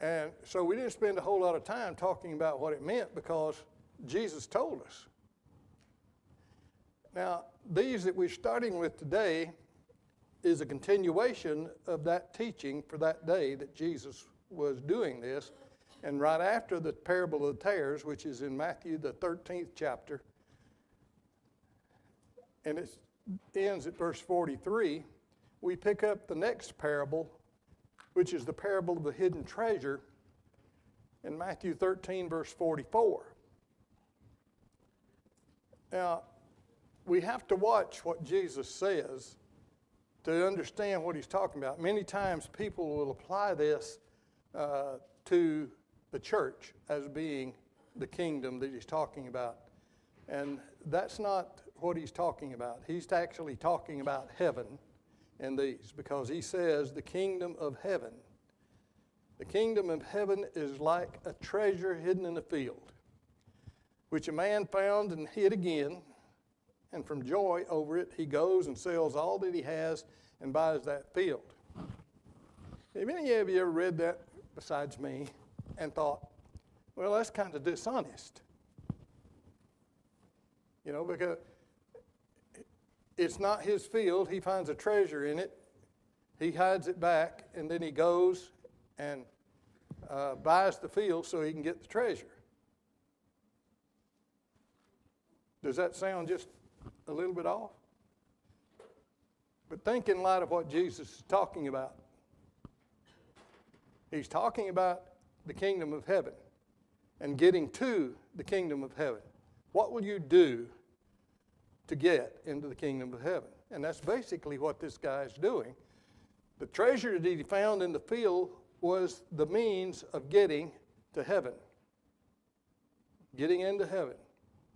And so we didn't spend a whole lot of time talking about what it meant because Jesus told us. Now, these that we're starting with today is a continuation of that teaching for that day that Jesus was doing this. And right after the parable of the tares, which is in Matthew, the 13th chapter, and it ends at verse 43, we pick up the next parable, which is the parable of the hidden treasure in Matthew 13, verse 44. Now, we have to watch what Jesus says to understand what he's talking about. Many times people will apply this to the church as being the kingdom that he's talking about. And that's not what he's talking about. He's actually talking about heaven in these, because he says the kingdom of heaven. The kingdom of heaven is like a treasure hidden in a field, which a man found and hid again, and from joy over it, he goes and sells all that he has and buys that field. Have any of you ever read that, besides me, and thought, well, that's kind of dishonest? You know, because it's not his field. He finds a treasure in it. He hides it back, and then he goes and buys the field so he can get the treasure. Does that sound just a little bit off? But think in light of what Jesus is talking about. He's talking about the kingdom of heaven and getting to the kingdom of heaven. What will you do to get into the kingdom of heaven? And that's basically what this guy is doing. The treasure that he found in the field was the means of getting to heaven, getting into heaven.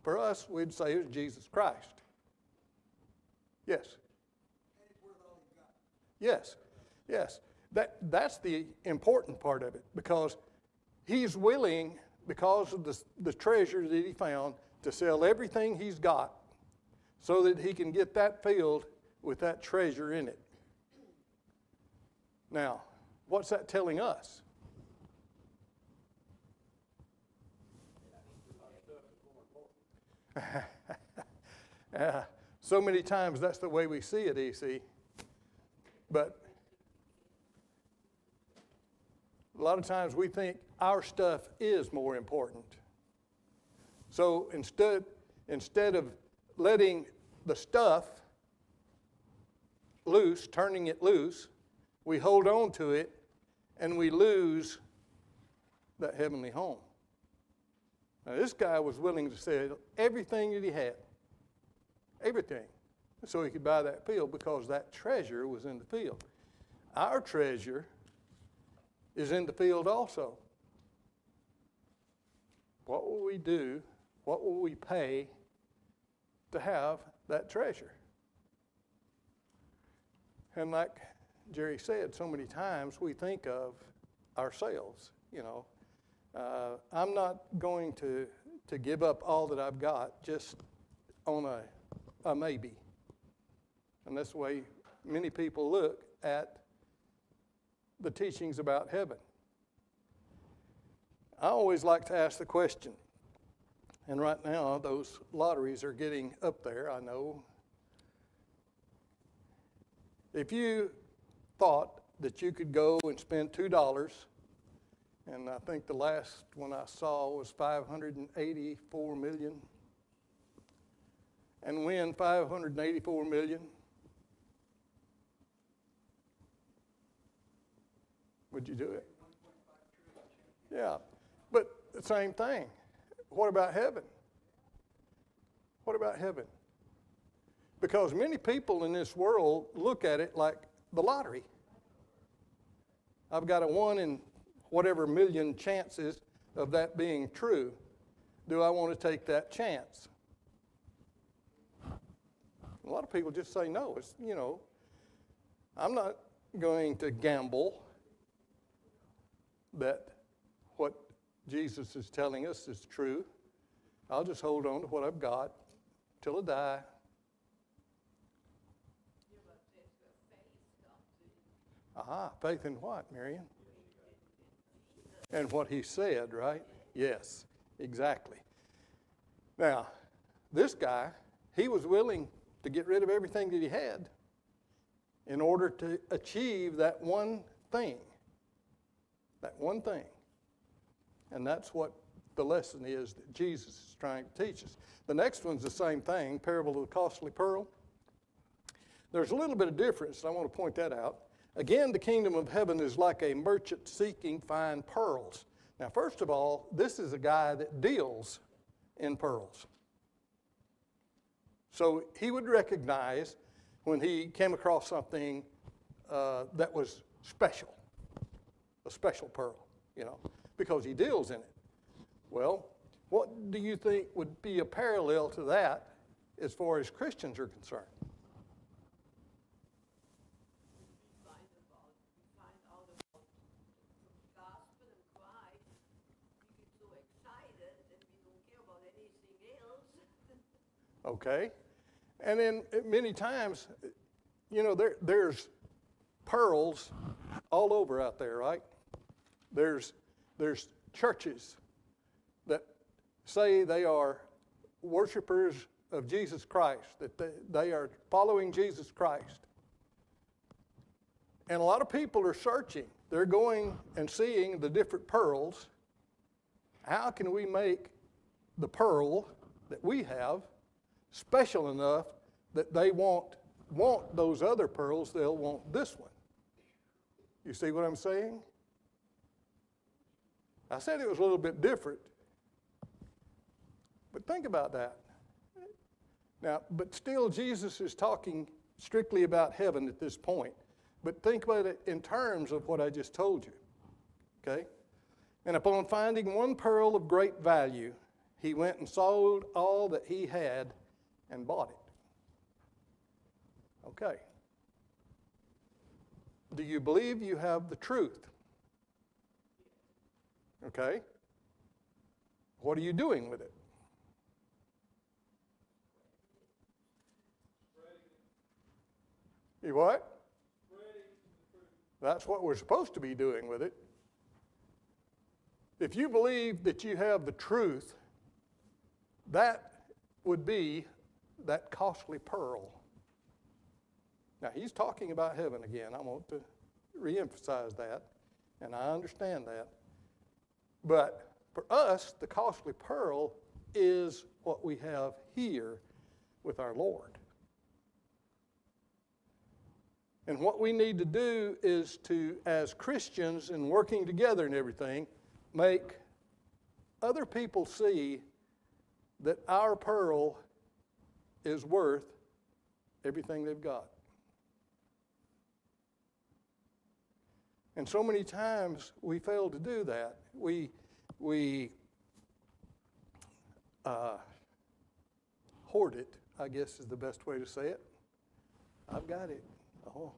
For us, we'd say it was Jesus Christ. Yes. Yes, yes. That's the important part of it, because he's willing, because of the treasure that he found, to sell everything he's got so that he can get that field with that treasure in it. Now, what's that telling us? So many times that's the way we see it, EC. But a lot of times we think our stuff is more important. So instead of letting the stuff loose, turning it loose, we hold on to it and we lose that heavenly home. Now, this guy was willing to sell everything that he had, everything, so he could buy that field, because that treasure was in the field. Our treasure is in the field also. What will we do? What will we pay to have that treasure? And like Jerry said, so many times we think of ourselves, you know. I'm not going to give up all that I've got just on a maybe. And that's the way many people look at the teachings about heaven. I always like to ask the question, and right now those lotteries are getting up there, I know. If you thought that you could go and spend $2, and I think the last one I saw was 584 million, and win 584 million, would you do it? Yeah, but the same thing. What about heaven? What about heaven? Because many people in this world look at it like the lottery. I've got a 1 in whatever million chances of that being true. Do I want to take that chance? A lot of people just say no. It's, you know, I'm not going to gamble that what Jesus is telling us is true. I'll just hold on to what I've got till I die. Faith in what, Marion? and what he said, right? Yes, exactly. Now, this guy, he was willing to get rid of everything that he had in order to achieve that one thing. That one thing. And that's what the lesson is that Jesus is trying to teach us. The next one's the same thing, parable of the costly pearl. There's a little bit of difference, and I want to point that out. Again, the kingdom of heaven is like a merchant seeking fine pearls. Now, first of all, this is a guy that deals in pearls. So he would recognize when he came across something that was special, a special pearl, because he deals in it. Well, what do you think would be a parallel to that as far as Christians are concerned? Okay. And then many times, there's pearls all over out there, right? There's churches that say they are worshipers of Jesus Christ, that they are following Jesus Christ. And a lot of people are searching. They're going and seeing the different pearls. How can we make the pearl that we have special enough that they won't want those other pearls, they'll want this one? You see what I'm saying? I said it was a little bit different, but think about that. Now, but still Jesus is talking strictly about heaven at this point, but think about it in terms of what I just told you, okay? And upon finding one pearl of great value, he went and sold all that he had and bought it. Okay. Do you believe you have the truth? Okay. What are you doing with it? You what? That's what we're supposed to be doing with it. If you believe that you have the truth, that would be that costly pearl. Now, he's talking about heaven again. I want to reemphasize that, and I understand that. But for us, the costly pearl is what we have here with our Lord. And what we need to do is to, as Christians and working together and everything, make other people see that our pearl is worth everything they've got. And so many times we fail to do that. We hoard it, I guess is the best way to say it. I've got it. Oh,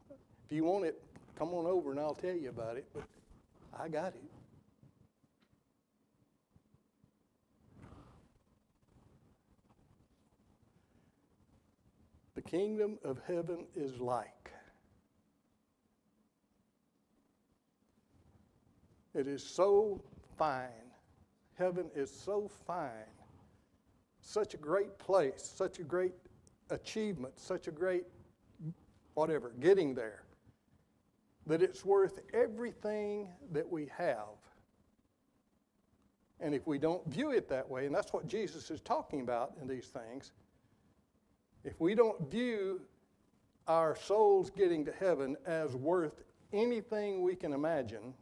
if you want it, come on over and I'll tell you about it, but I got it. The kingdom of heaven is like. It is so fine. Heaven is so fine. Such a great place, such a great achievement, such a great whatever, getting there, that it's worth everything that we have. And if we don't view it that way, and that's what Jesus is talking about in these things, if we don't view our souls getting to heaven as worth anything we can imagine,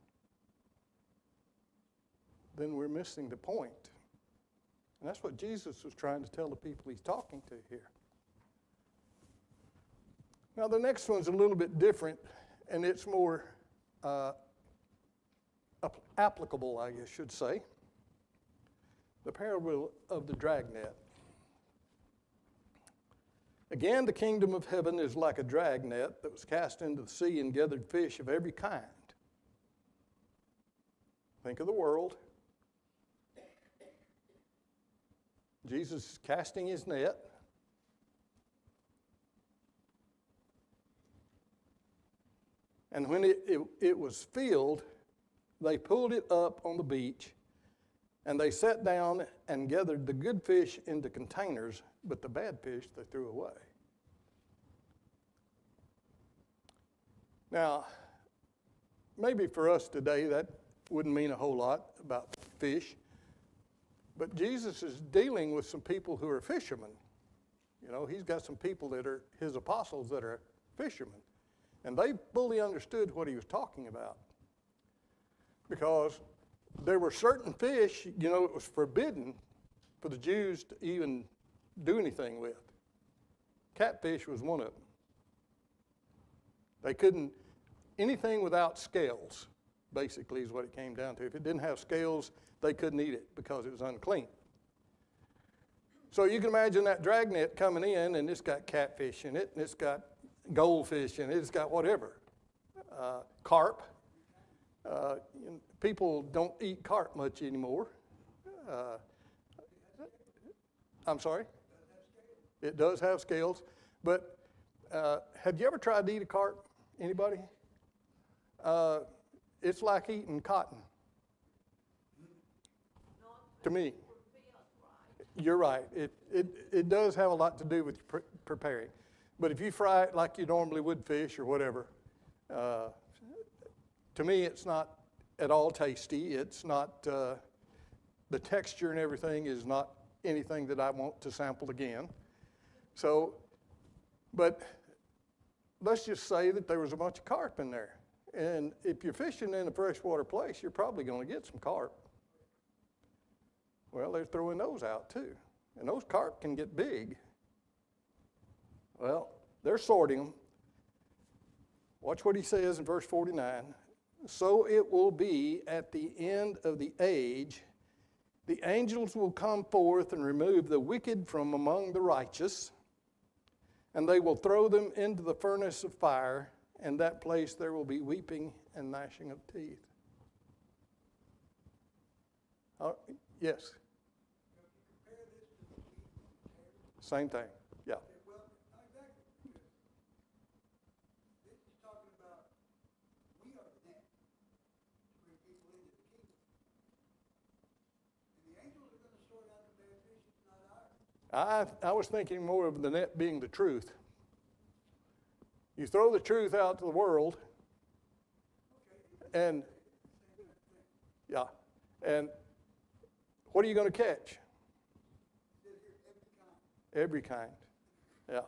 then we're missing the point. And that's what Jesus was trying to tell the people he's talking to here. Now, the next one's a little bit different, and it's more applicable, I guess, should say. The parable of the dragnet. Again, the kingdom of heaven is like a dragnet that was cast into the sea and gathered fish of every kind. Think of the world. Jesus is casting his net. And when it was filled, they pulled it up on the beach, and they sat down and gathered the good fish into containers, but the bad fish they threw away. Now, maybe for us today that wouldn't mean a whole lot about fish, but Jesus is dealing with some people who are fishermen. You know, he's got some people that are his apostles that are fishermen, and they fully understood what he was talking about, because there were certain fish, you know, it was forbidden for the Jews to even do anything with. Catfish was one of them. They couldn't, anything without scales, basically, is what it came down to. If it didn't have scales, they couldn't eat it because it was unclean. So you can imagine that dragnet coming in, and it's got catfish in it, and it's got goldfish in it, it's got whatever, carp. People don't eat carp much anymore. I'm sorry? It does have scales. But have you ever tried to eat a carp? Anybody? It's like eating cotton. To me. You're right. It does have a lot to do with preparing. But if you fry it like you normally would fish or whatever, to me it's not at all tasty. It's not, the texture and everything is not anything that I want to sample again. So, but let's just say that there was a bunch of carp in there. And if you're fishing in a freshwater place, you're probably going to get some carp. Well, they're throwing those out too. And those carp can get big. Well, they're sorting them. Watch what he says in verse 49. So it will be at the end of the age, the angels will come forth and remove the wicked from among the righteous, and they will throw them into the furnace of fire, and that place there will be weeping and gnashing of teeth. Yes? Same thing, yeah. I was thinking more of the net being the truth. You throw the truth out to the world, and yeah, and what are you going to catch? Every kind, yeah.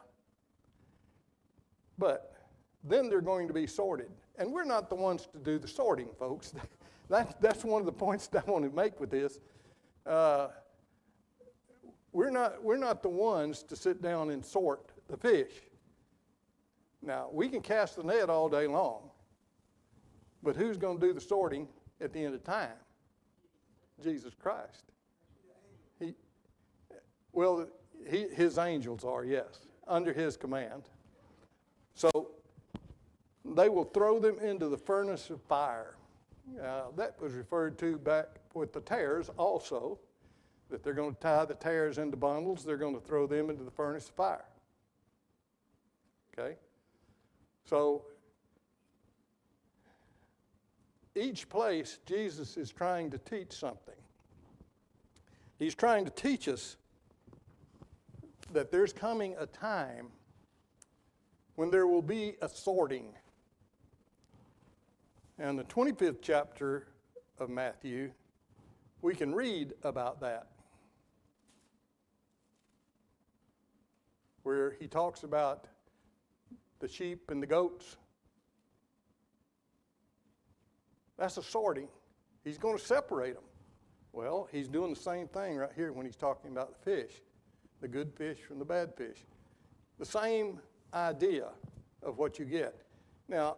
But then they're going to be sorted, and we're not the ones to do the sorting, folks. That's one of the points that I want to make with this. We're not the ones to sit down and sort the fish. Now, we can cast the net all day long, but who's going to do the sorting at the end of time? Jesus Christ. His angels are, yes, under his command. So they will throw them into the furnace of fire. That was referred to back with the tares also, that they're going to tie the tares into bundles. They're going to throw them into the furnace of fire. Okay? So each place, Jesus is trying to teach something. He's trying to teach us that there's coming a time when there will be a sorting. And the 25th chapter of Matthew, we can read about that, where he talks about the sheep and the goats. That's a sorting. He's going to separate them. Well, he's doing the same thing right here when he's talking about the fish, the good fish from the bad fish. The same idea of what you get. Now,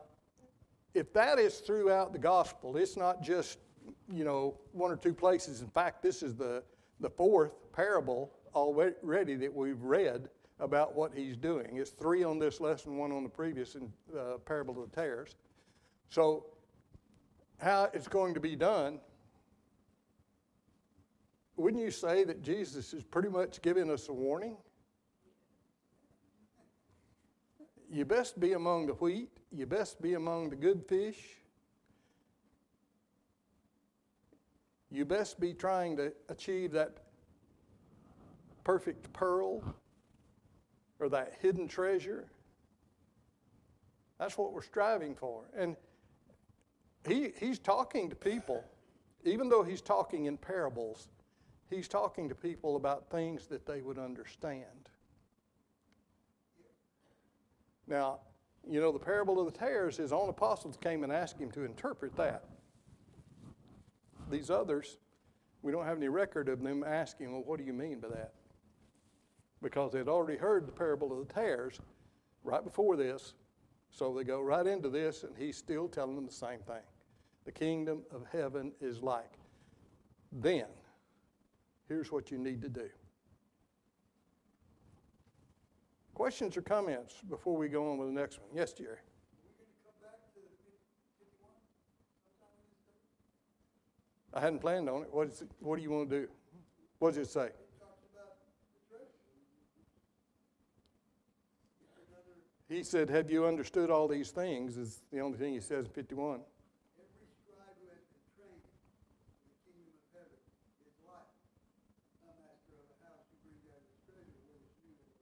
if that is throughout the gospel, it's not just, one or two places. In fact, this is the fourth parable already that we've read about what he's doing. It's 3 on this lesson, 1 on the previous parable of the tares. So how it's going to be done, wouldn't you say that Jesus is pretty much giving us a warning? You best be among the wheat. You best be among the good fish. you best be trying to achieve that perfect pearl or that hidden treasure. That's what we're striving for. And he's talking to people, even though he's talking in parables, he's talking to people about things that they would understand. Now, you know, the parable of the tares, his own apostles came and asked him to interpret that. These others, we don't have any record of them asking, well, what do you mean by that? Because they'd already heard the parable of the tares right before this, so they go right into this, and he's still telling them the same thing. The kingdom of heaven is like. Then, here's what you need to do. Questions or comments before we go on with the next one? Yes, Jerry. I hadn't planned on it. What do you want to do? What does it say? He said, have you understood all these things, is the only thing he says in 51. Every scribe who has been trained in the kingdom of heaven is like a master of a house who brings out his treasure where his new is.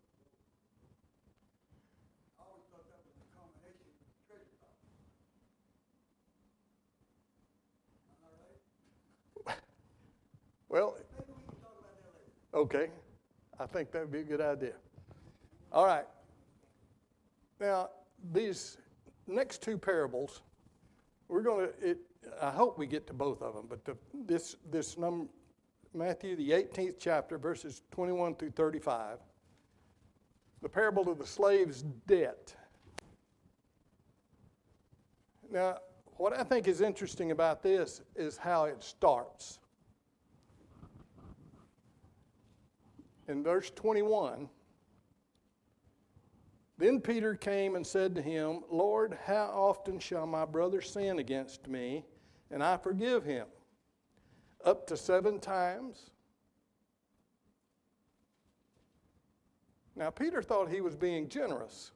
I always thought that was a combination with the treasure box. Am I right? Well, Maybe we can talk about that later. okay. I think that would be a good idea. All right. Now, these next two parables, we're going to, I hope we get to both of them, but this number, Matthew, the 18th chapter, verses 21 through 35, the parable of the slave's debt. Now, what I think is interesting about this is how it starts. In verse 21, then Peter came and said to him, Lord, how often shall my brother sin against me, and I forgive him? Up to 7 times? Now, Peter thought he was being generous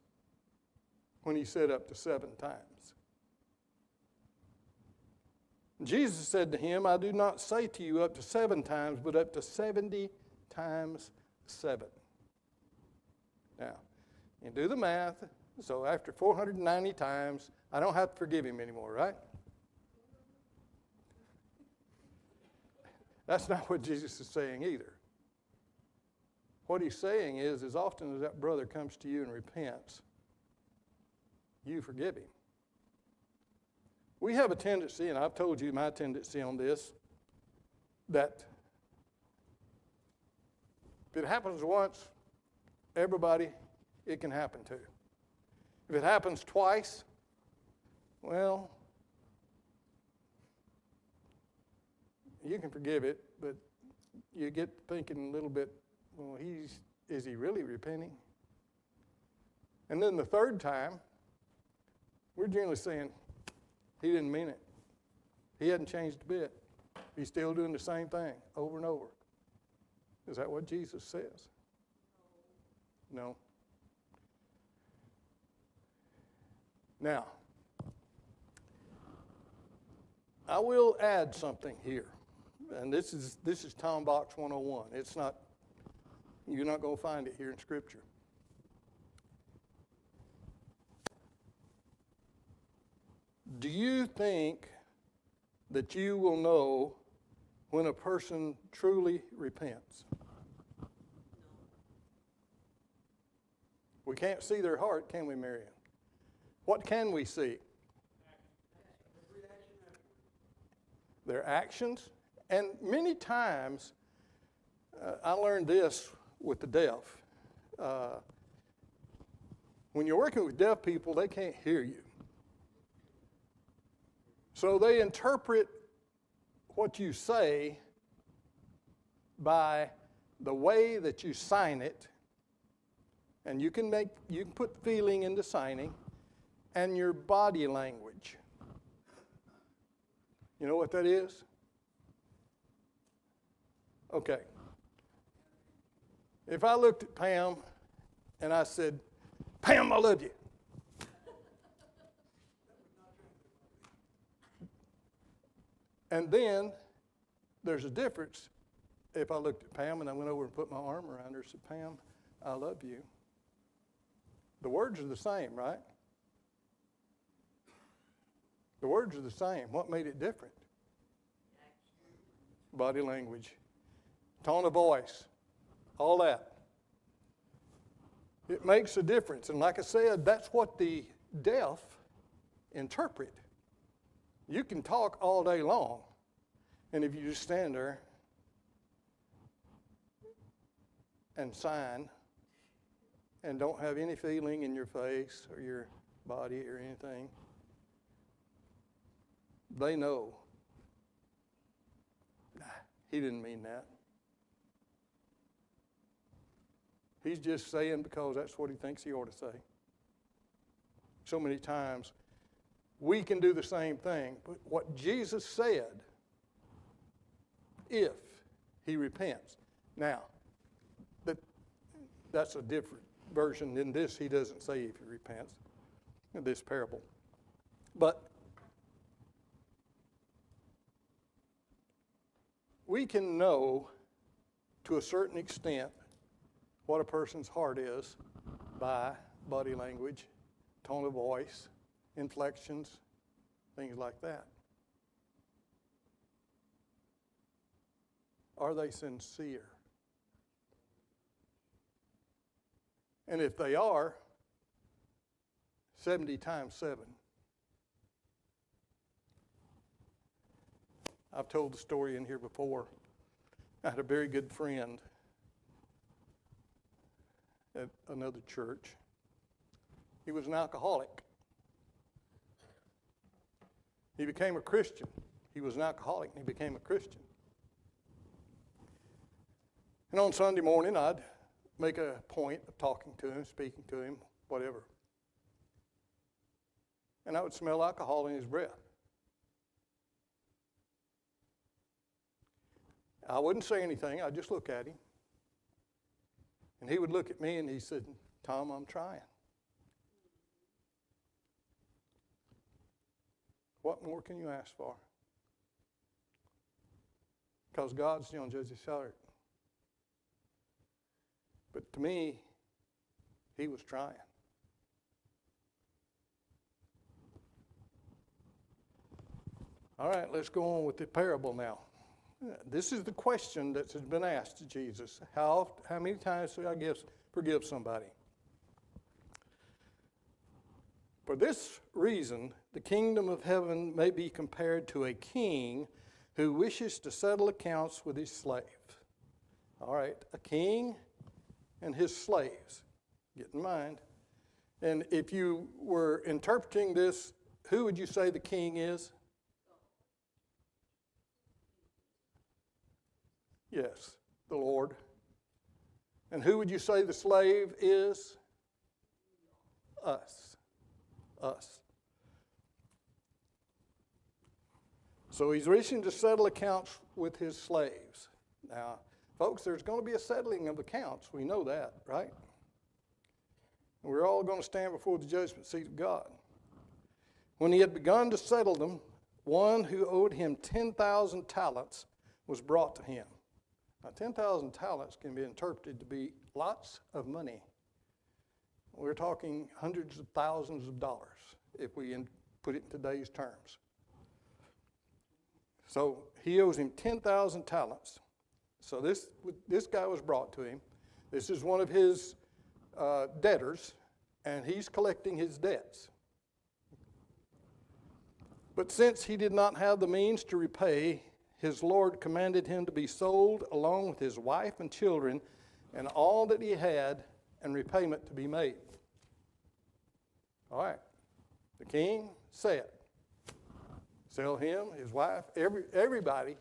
when he said up to 7 times. Jesus said to him, I do not say to you up to 7 times, but up to 70 times 7. Now, you do the math. So after 490 times, I don't have to forgive him anymore, right? That's not what Jesus is saying either. What he's saying is, as often as that brother comes to you and repents, you forgive him. We have a tendency, and I've told you my tendency on this, that if it happens once, everybody, it can happen to. If it happens twice, well, you can forgive it, but you get thinking a little bit, well, is he really repenting? And then the third time, we're generally saying, he didn't mean it. He hadn't changed a bit. He's still doing the same thing over and over. Is that what Jesus says? No. Now, I will add something here, and this is Tom Box 101. It's not, you're not going to find it here in Scripture. Do you think that you will know when a person truly repents? We can't see their heart, can we, Marion? What can we see? Their actions. And many times, I learned this with the deaf. When you're working with deaf people, they can't hear you. So they interpret what you say by the way that you sign it. And you can put feeling into signing, and your body language. You know what that is? Okay. If I looked at Pam and I said, Pam, I love you. And then there's a difference. If I looked at Pam and I went over and put my arm around her and said, Pam, I love you. The words are the same, right? The words are the same. What made it different? Body language, tone of voice, all that. It makes a difference. And like I said, that's what the deaf interpret. You can talk all day long, and if you just stand there and sign and don't have any feeling in your face or your body or anything, they know. Nah, he didn't mean that. He's just saying because that's what he thinks he ought to say. So many times, we can do the same thing. But what Jesus said, if he repents. Now, that's a different version than this. He doesn't say if he repents in this parable. But we can know to a certain extent what a person's heart is by body language, tone of voice, inflections, things like that. Are they sincere? And if they are, 70 times 7. I've told the story in here before. I had a very good friend at another church. He was an alcoholic. He became a Christian. He was an alcoholic and he became a Christian. And on Sunday morning, I'd make a point of talking to him, speaking to him, whatever. And I would smell alcohol in his breath. I wouldn't say anything. I'd just look at him. And he would look at me and he said, Tom, I'm trying. What more can you ask for? Because God's going to judge his heart. But to me, he was trying. All right, let's go on with the parable now. This is the question that has been asked to Jesus. How many times should I forgive somebody? For this reason, the kingdom of heaven may be compared to a king who wishes to settle accounts with his slave. All right, a king and his slaves. Get in mind. And if you were interpreting this, who would you say the king is? Yes, the Lord. And who would you say the slave is? Us. Us. So he's wishing to settle accounts with his slaves. Now, folks, there's going to be a settling of accounts. We know that, right? We're all going to stand before the judgment seat of God. When he had begun to settle them, one who owed him 10,000 talents was brought to him. Now, 10,000 talents can be interpreted to be lots of money. We're talking hundreds of thousands of dollars if we put it in today's terms. So he owes him 10,000 talents. So this guy was brought to him. This is one of his debtors, and he's collecting his debts. But since he did not have the means to repay, his Lord commanded him to be sold along with his wife and children and all that he had, and repayment to be made. All right. The king said, sell him, his wife, everybody,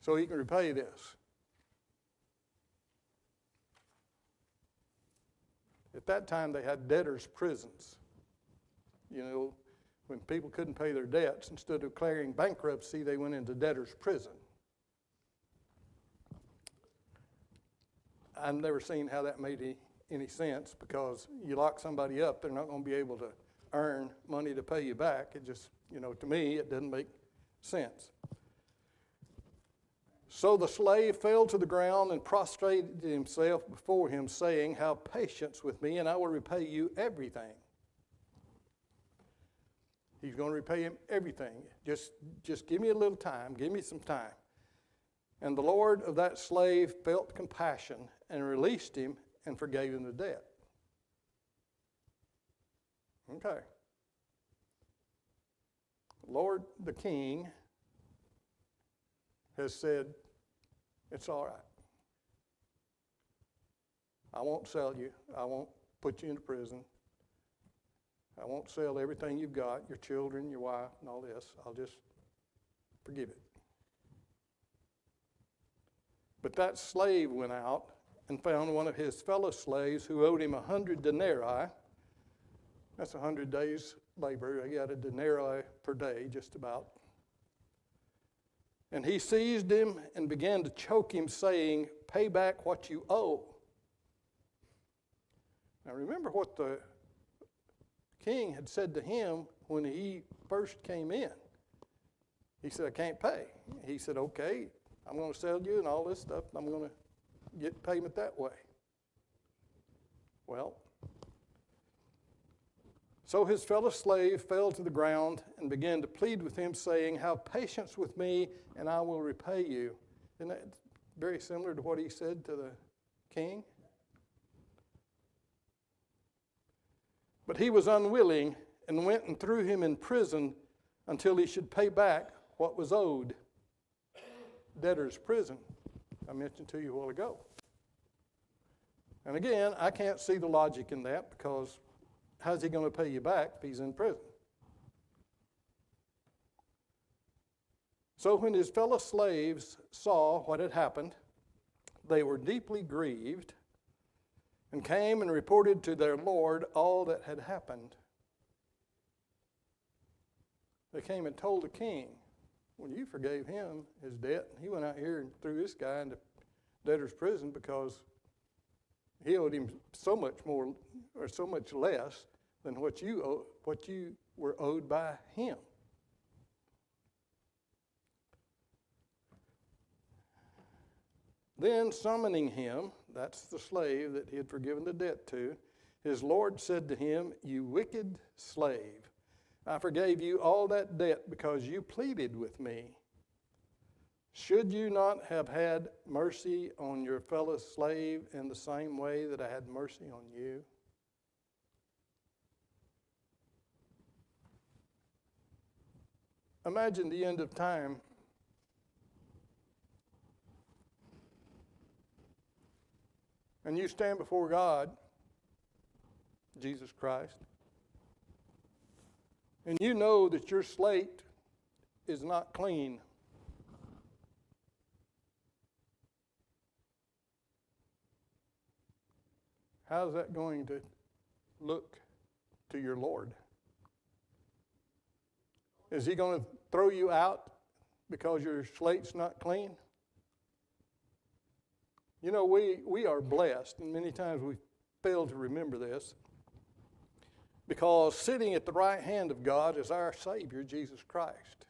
so he can repay this. At that time, they had debtors' prisons. You know, when people couldn't pay their debts, instead of declaring bankruptcy, they went into debtor's prison. I've never seen how that made any sense, because you lock somebody up, they're not going to be able to earn money to pay you back. It just, to me, it doesn't make sense. So the slave fell to the ground and prostrated himself before him, saying, have patience with me, and I will repay you everything. He's going to repay him everything. Just give me a little time. Give me some time. And the Lord of that slave felt compassion and released him and forgave him the debt. Okay. Lord, the king, has said, it's all right. I won't sell you. I won't put you into prison. I won't sell everything you've got, your children, your wife, and all this. I'll just forgive it. But that slave went out and found one of his fellow slaves who owed him 100 denarii. That's 100 days' labor. He got a denarii per day, just about. And he seized him and began to choke him, saying, pay back what you owe. Now remember what the king had said to him when he first came in. He said, I can't pay. He said, okay, I'm going to sell you and all this stuff. I'm going to get payment that way. Well, so his fellow slave fell to the ground and began to plead with him, saying, have patience with me, and I will repay you. Isn't that very similar to what he said to the king? But he was unwilling and went and threw him in prison until he should pay back what was owed. Debtor's prison, I mentioned to you a while ago. And again, I can't see the logic in that, because how's he going to pay you back if he's in prison? So when his fellow slaves saw what had happened, they were deeply grieved and came and reported to their Lord all that had happened. They came and told the king, well, you forgave him his debt. He went out here and threw this guy into debtor's prison because he owed him so much more or so much less than what you were owed by him. Then summoning him, that's the slave that he had forgiven the debt to, his Lord said to him, you wicked slave, I forgave you all that debt because you pleaded with me. Should you not have had mercy on your fellow slave in the same way that I had mercy on you? Imagine the end of time. And you stand before God, Jesus Christ, and you know that your slate is not clean. How's that going to look to your Lord? Is he going to throw you out because your slate's not clean? You know, we are blessed, and many times we fail to remember this, because sitting at the right hand of God is our Savior, Jesus Christ.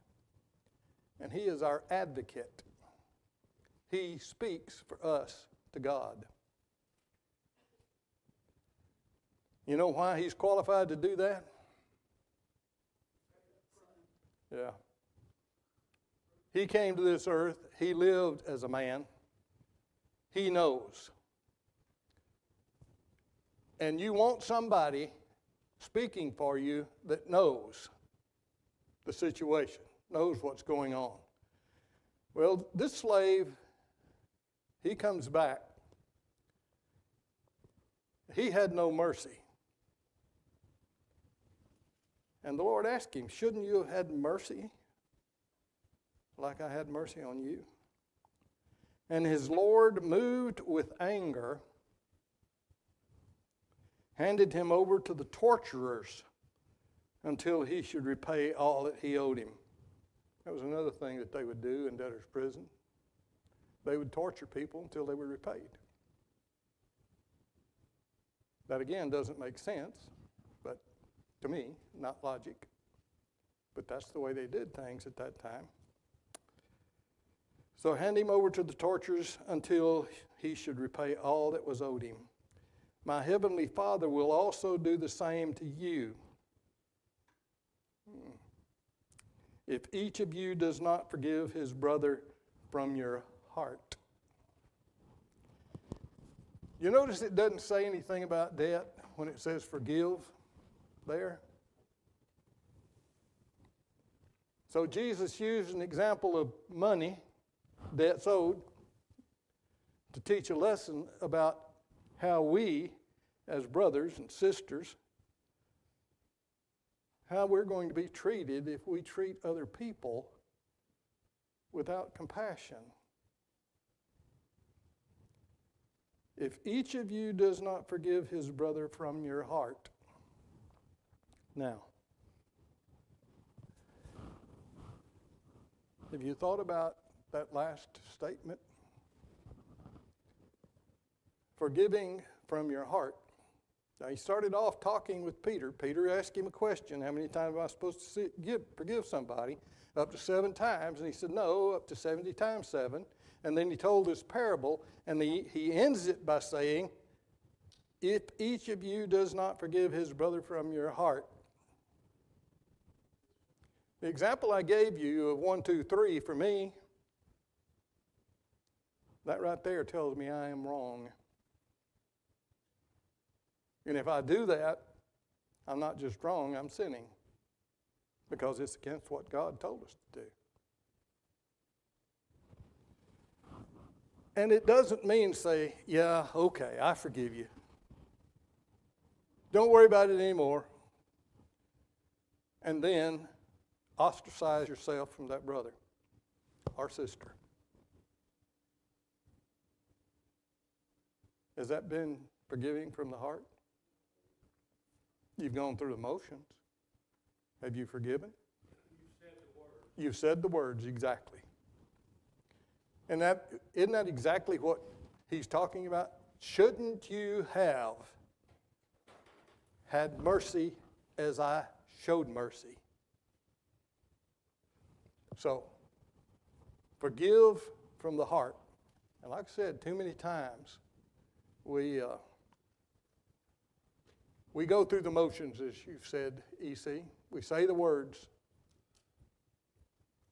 And he is our advocate. He speaks for us to God. You know why he's qualified to do that? Yeah. He came to this earth. He lived as a man. He knows. And you want somebody speaking for you that knows the situation, knows what's going on. Well, this slave, he comes back. He had no mercy. And the Lord asked him, shouldn't you have had mercy like I had mercy on you? And his Lord, moved with anger, handed him over to the torturers until he should repay all that he owed him. That was another thing that they would do in debtor's prison. They would torture people until they were repaid. That again doesn't make sense, but to me, not logic. But that's the way they did things at that time. So hand him over to the torturers until he should repay all that was owed him. My heavenly Father will also do the same to you if each of you does not forgive his brother from your heart. You notice it doesn't say anything about debt when it says forgive there. So Jesus used an example of money, debts owed, to teach a lesson about how we, as brothers and sisters, how we're going to be treated if we treat other people without compassion. If each of you does not forgive his brother from your heart. Now, have you thought about that last statement? Forgiving from your heart. Now, he started off talking with Peter. Peter asked him a question, how many times am I supposed to forgive somebody? Up to 7 times. And he said, no, up to 70 times 7. And then he told this parable, and he ends it by saying, if each of you does not forgive his brother from your heart. The example I gave you of 1, 2, 3 for me, that right there tells me I am wrong. And if I do that, I'm not just wrong, I'm sinning. Because it's against what God told us to do. And it doesn't mean say, yeah, okay, I forgive you. Don't worry about it anymore. And then ostracize yourself from that brother or sister. Has that been forgiving from the heart? You've gone through the motions. Have you forgiven? You said the word. You've said the words, exactly. And isn't that exactly what he's talking about? Shouldn't you have had mercy as I showed mercy? So, forgive from the heart. And like I said, too many times we go through the motions, as you've said, EC. We say the words,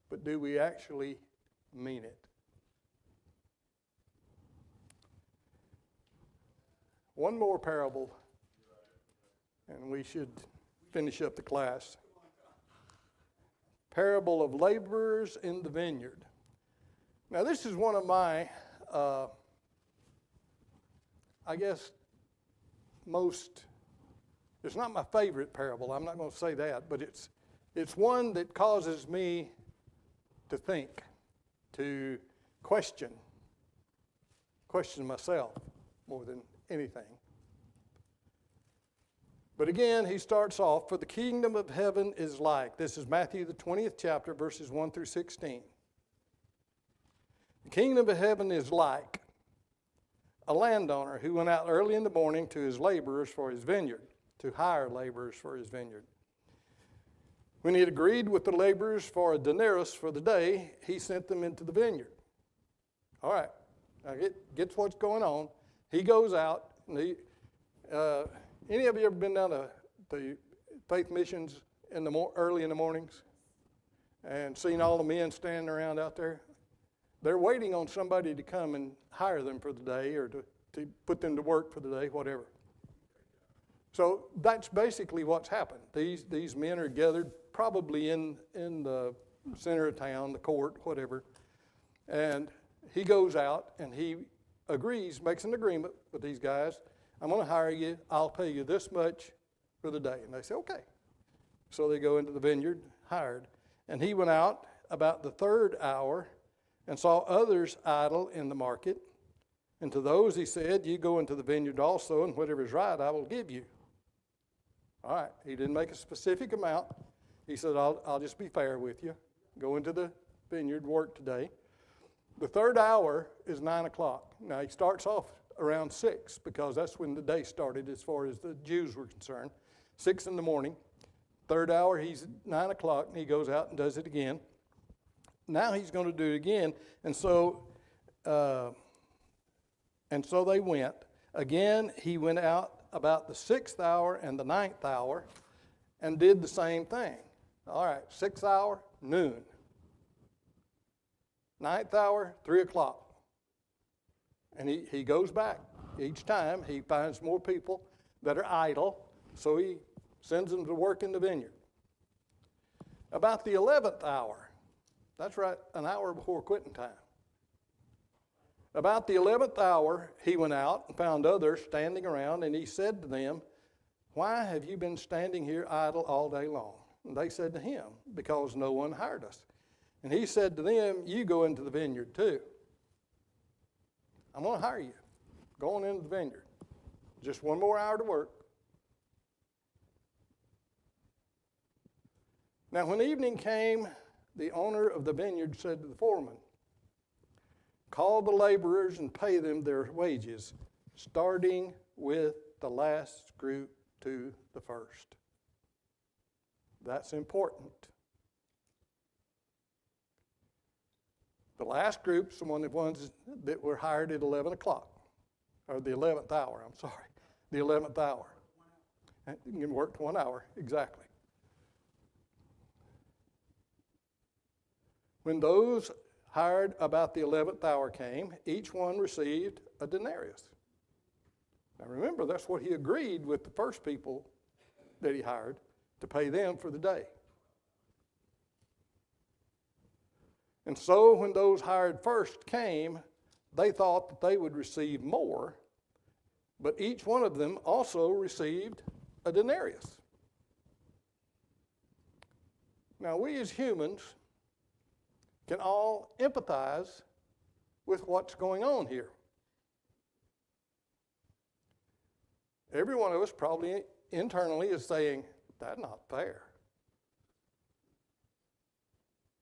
but do we actually mean it? One more parable, and we should finish up the class. Parable of laborers in the vineyard. Now, this is one of my, I guess, it's not my favorite parable. I'm not going to say that, but it's one that causes me to think, to question myself more than anything. But again, he starts off, for the kingdom of heaven is like. This is Matthew the 20th chapter, verses 1 through 16. The kingdom of heaven is like a landowner who went out early in the morning to his laborers for his vineyard, to hire laborers for his vineyard. When he had agreed with the laborers for a denarius for the day, he sent them into the vineyard. All right, now gets what's going on. He goes out, and any of you ever been down to the faith missions early in the mornings and seen all the men standing around out there? They're waiting on somebody to come and hire them for the day or to put them to work for the day, whatever. So that's basically what's happened. These men are gathered probably in the center of town, the court, whatever. And he goes out and he agrees, makes an agreement with these guys. I'm going to hire you. I'll pay you this much for the day. And they say, okay. So they go into the vineyard, hired. And he went out about the 3rd hour and saw others idle in the market. And to those he said, you go into the vineyard also, and whatever is right I will give you. All right. He didn't make a specific amount. He said, I'll just be fair with you. Go into the vineyard, work today. The 3rd hour is 9 o'clock. Now, he starts off around 6 because that's when the day started as far as the Jews were concerned. 6 in the morning. 3rd hour, he's at 9 o'clock, and he goes out and does it again. now he's going to do it again. And so they went. Again, he went out about the 6th hour and the 9th hour and did the same thing. All right, 6th hour, noon. 9th hour, 3 o'clock. And he goes back. Each time he finds more people that are idle, so he sends them to work in the vineyard. About the 11th hour, that's right, an hour before quitting time. About the 11th hour, he went out and found others standing around, and he said to them, "Why have you been standing here idle all day long?" And they said to him, "Because no one hired us." And he said to them, "You go into the vineyard too. I'm going to hire you. Go on into the vineyard. Just one more hour to work." Now, when evening came, the owner of the vineyard said to the foreman, "Call the laborers and pay them their wages, starting with the last group to the first." That's important. The last group's the ones that were hired at 11 o'clock, or the 11th hour, I'm sorry, the 11th hour. You worked 1 hour, exactly. When those hired about the 11th hour came, each one received a denarius. Now remember, that's what he agreed with the first people that he hired to pay them for the day. And so when those hired first came, they thought that they would receive more, but each one of them also received a denarius. Now we as humans can all empathize with what's going on here. Every one of us probably internally is saying, "That's not fair."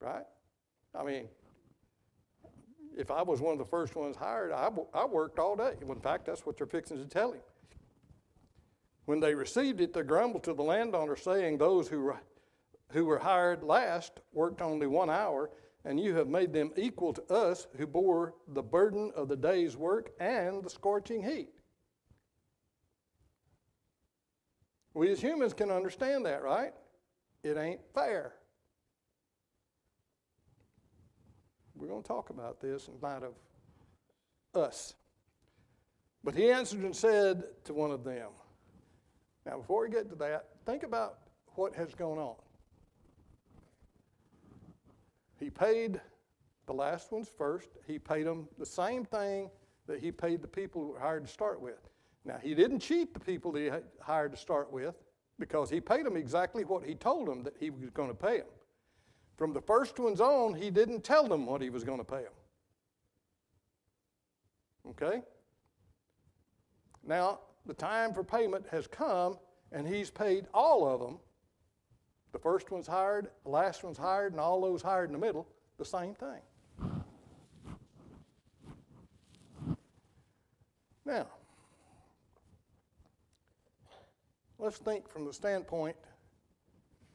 Right? I mean, if I was one of the first ones hired, I worked all day. In fact, that's what they're fixing to tell him. When they received it, they grumbled to the landowner, saying, "Those who were hired last worked only 1 hour, and you have made them equal to us who bore the burden of the day's work and the scorching heat." We as humans can understand that, right? It ain't fair. We're going to talk about this in light of us. But he answered and said to one of them. Now, before we get to that, think about what has gone on. He paid the last ones first. He paid them the same thing that he paid the people who were hired to start with. Now, he didn't cheat the people that he hired to start with, because he paid them exactly what he told them that he was going to pay them. From the first ones on, he didn't tell them what he was going to pay them. Okay? Now, the time for payment has come, and he's paid all of them. The first one's hired, the last one's hired, and all those hired in the middle, the same thing. Now, let's think from the standpoint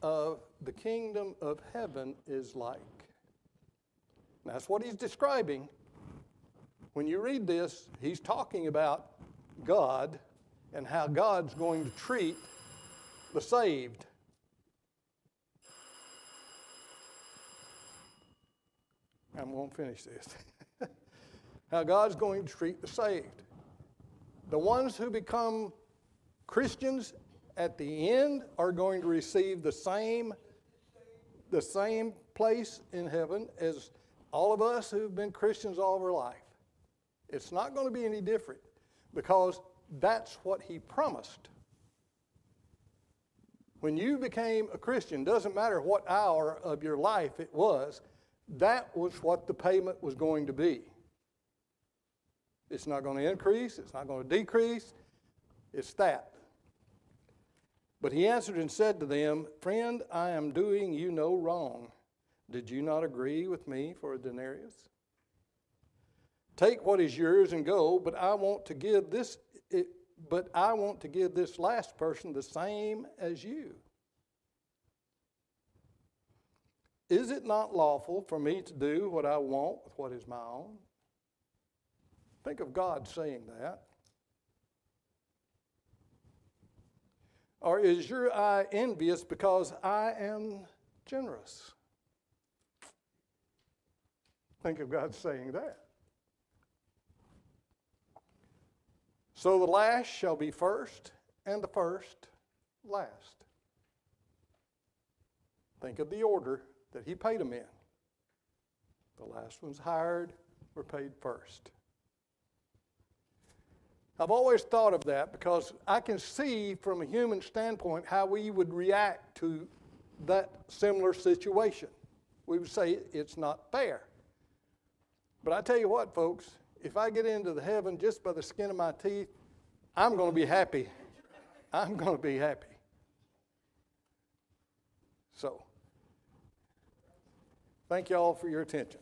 of the kingdom of heaven is like. And that's what he's describing. When you read this, he's talking about God and how God's going to treat the saved. I won't finish this. How God's going to treat the saved. The ones who become Christians at the end are going to receive the same place in heaven as all of us who've been Christians all of our life. It's not going to be any different, because that's what he promised. When you became a Christian, doesn't matter what hour of your life it was, that was what the payment was going to be. It's not going to increase, it's not going to decrease, it's that. But he answered and said to them, "Friend, I am doing you no wrong. Did you not agree with me for a denarius? Take what is yours and go, but I want to give this last person the same as you." Is it not lawful for me to do what I want with what is my own? Think of God saying that. Or is your eye envious because I am generous? Think of God saying that. So the last shall be first, and the first last. Think of the order that he paid them in. The last ones hired were paid first. I've always thought of that because I can see from a human standpoint how we would react to that similar situation. We would say it's not fair. But I tell you what, folks, if I get into the heaven just by the skin of my teeth, I'm going to be happy. I'm going to be happy. So, thank you all for your attention.